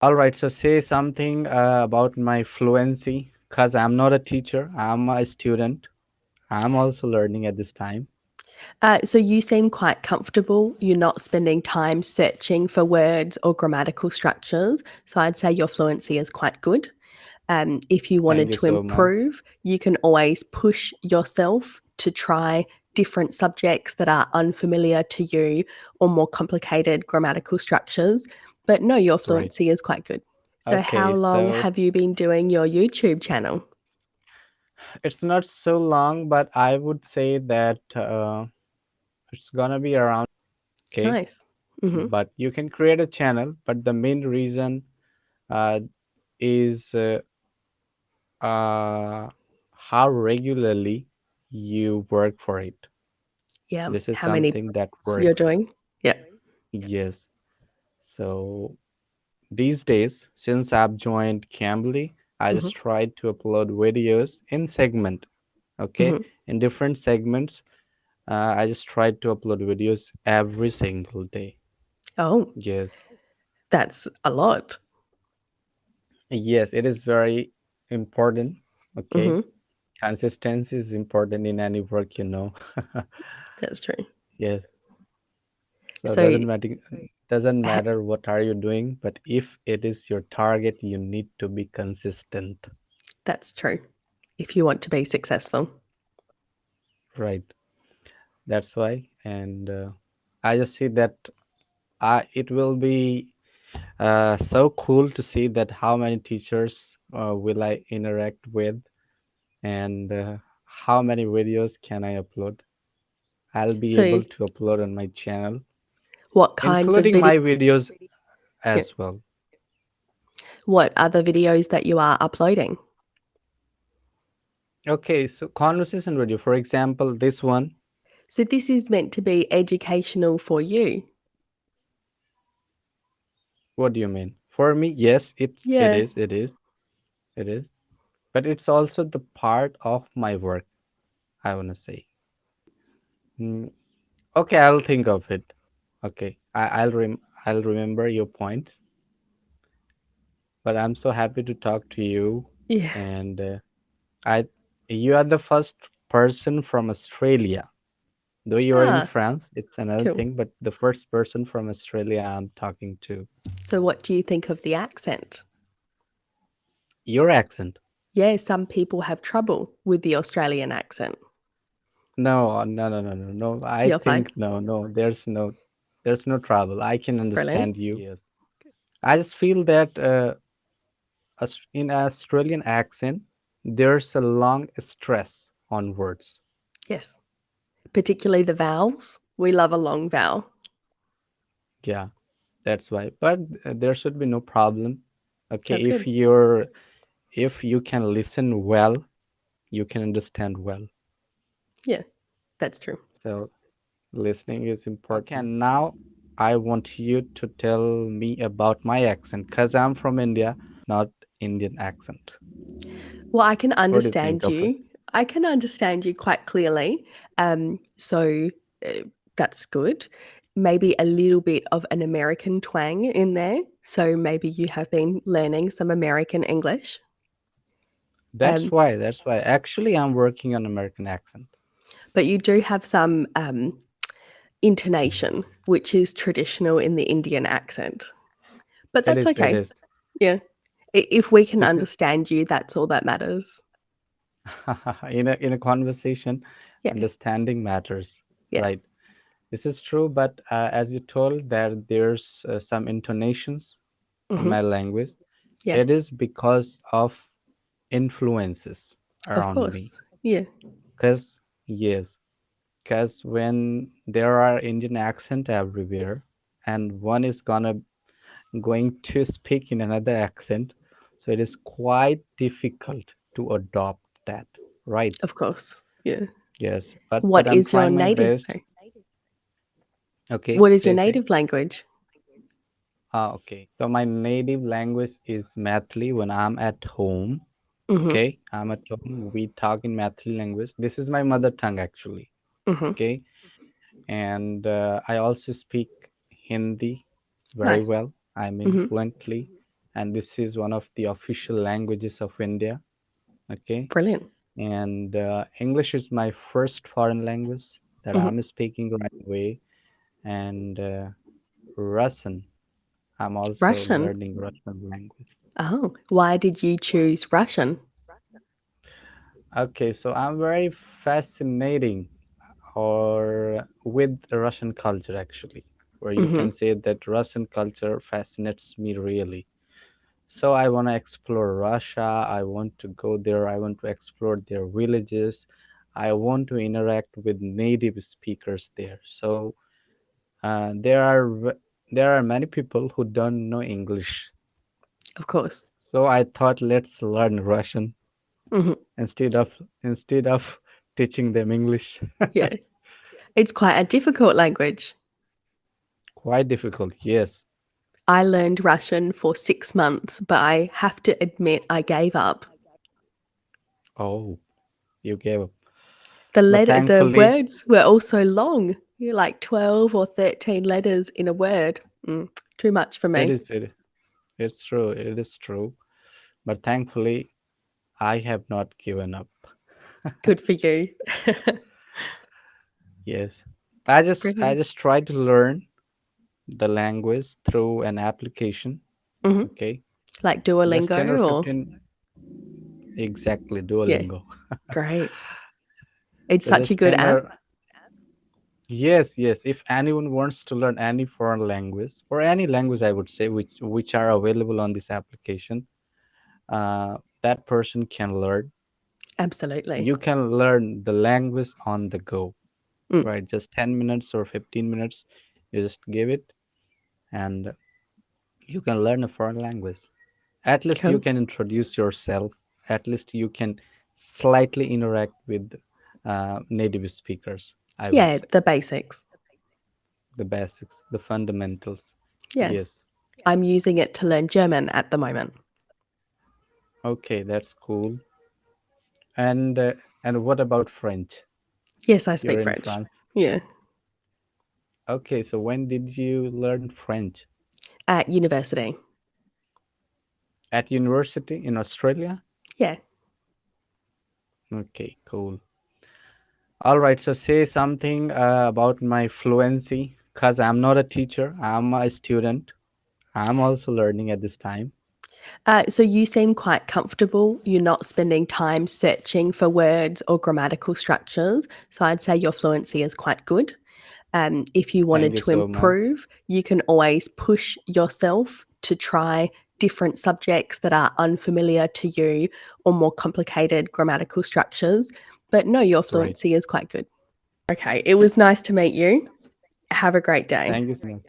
All right, so say something about my fluency, because I'm not a teacher, I'm a student. I'm also learning at this time. So you seem quite comfortable. You're not spending time searching for words or grammatical structures. So I'd say your fluency is quite good. If you Thank wanted you to so much. improve, you can always push yourself to try different subjects that are unfamiliar to you or more complicated grammatical structures. But no, your Right. fluency is quite good. So, how Okay, long so have you been doing your YouTube channel? it's not so long, but I would say that it's gonna be around, okay? Nice. Hmm. But you can create a channel, but the main reason uh, is uh, how regularly you work for it. Yeah. This is How many something that you're works. doing? Yeah. Yes. So these days, since I've joined Cambly, I Hmm. just try to upload videos in segment, okay? Hmm. In different segments, I just try to upload videos every single day. Oh, Yes. that's a lot. Yes, it is very important, okay? Hmm. Consistency is important in any work, you know. That's true. Yes. So So, doesn't matter what are you doing, but if it is your target, you need to be consistent, that's true. If you want to be successful. right? That's why, and I just see that it will be so cool to see that how many teachers will I interact with, and how many videos can I upload. I'll be So, able to upload on my channel, what kinds of including video? my videos Yeah. as well. What other videos that you are uploading? Okay, so conversation video, for example, this one. So, this is meant to be educational for you. What do you mean? For me, yes, it Yeah. is, it is. But it's also the part of my work, I wanna say. Mm, okay, I'll think of it. Okay, I'll remember your points. But I'm so happy to talk to you, Yeah. and I you are the first person from Australia. Though you are in Ah, France, it's another cool. thing, but the first person from Australia I'm talking to. So, what do you think of the accent? Your accent. Yeah, some people have trouble with the Australian accent. No, no, no, no, no, no. I You're fine. think no, no. There's no trouble. I can Brilliant. understand you. Yes. I just feel that in Australian accent, there's a long stress on words. Yes. Particularly the vowels. We love a long vowel. Yeah, that's why. But there should be no problem. Okay, That's good. if you can listen well, you can understand well. Yeah, that's true. So listening is important. Okay, now I want you to tell me about my accent, because I'm from India, not Indian accent. Well, I can What do you think understand of it? you. I can understand you quite clearly. So that's good. Maybe a little bit of an American twang in there. So maybe you have been learning some American English. Um, That's why. Actually, I'm working on American accent. but you do have some intonation, which is traditional in the Indian accent. But It that's is, it okay. is. Yeah. If we can This is understand you, that's all that matters. in a conversation, Yeah. understanding matters, Yeah. right? This is true, but as you told that there's some intonations in Hmm. my language. Yeah. It is because of influences Of around me. course. Yeah. Because yes, because when there are Indian accent everywhere, and one is going to speak in another accent, so it is quite difficult to adopt that, right? Of course. Yeah. Yes, but What I'm is your trying my native? best. Sorry. Okay, What is your say. native language? Okay. So my native language is Mathli when I'm at home. Mm-hmm. Okay, I'm at home. We talk in Mathli language. This is my mother tongue actually. Mm-hmm. Okay, and I also speak Hindi very Nice. well. I mean Mm-hmm. fluently. and this is one of the official languages of India. Okay, Brilliant. and English is my first foreign language that Mhm. I'm speaking right away, and Russian. I'm also Russian. learning Russian language. Oh, why did you choose Russian? Okay, so I'm very fascinating or with the Russian culture actually, where you Hmm. can say that Russian culture fascinates me really. So I want to explore Russia. I want to go there. I want to explore their villages. I want to interact with native speakers there. So uh, there are there are many people who don't know English. Of course. So I thought let's learn Russian Hmm. instead of instead of teaching them English. Yeah. It's quite a difficult language. Quite difficult, yes. I learned Russian for 6 months, but I have to admit I gave up. Oh, you gave up. But The thankfully, words were also long. Like 12 or 13 letters in a word. Too much for it me. is it, it's true. It is true. But thankfully, I have not given up. Good for you. Yes. I Brilliant. just try to learn the language through an application. Hmm. Okay. Like Just 10 or Duolingo or 15 exactly yeah, Duolingo. great. It's So such a just good 10 app. or yes, yes. If anyone wants to learn any foreign language or any language, I would say, which are available on this application, that person can learn. Absolutely. You can learn the language on the go, Mm, right? Just 10 minutes or 15 minutes, you just give it, and you can learn a foreign language. At least you cool. can introduce yourself. At least you can slightly interact with native speakers, I would Yeah, say. the basics. The basics, the fundamentals. Yeah. Yes. I'm using it to learn German at the moment. Okay, that's cool. And what about French? Yes, I You're speak in French. France. Yeah. Okay, so when did you learn French? At university. At university in Australia? Yeah. Okay, cool. All right, so say something about my fluency, because I'm not a teacher, I'm a student. I'm also learning at this time. So you seem quite comfortable. You're not spending time searching for words or grammatical structures. So I'd say your fluency is quite good. If you Thank wanted you to so much. improve, you can always push yourself to try different subjects that are unfamiliar to you or more complicated grammatical structures. But no, your Right. fluency is quite good. Okay, it was nice to meet you. Have a great day. Thank you so much.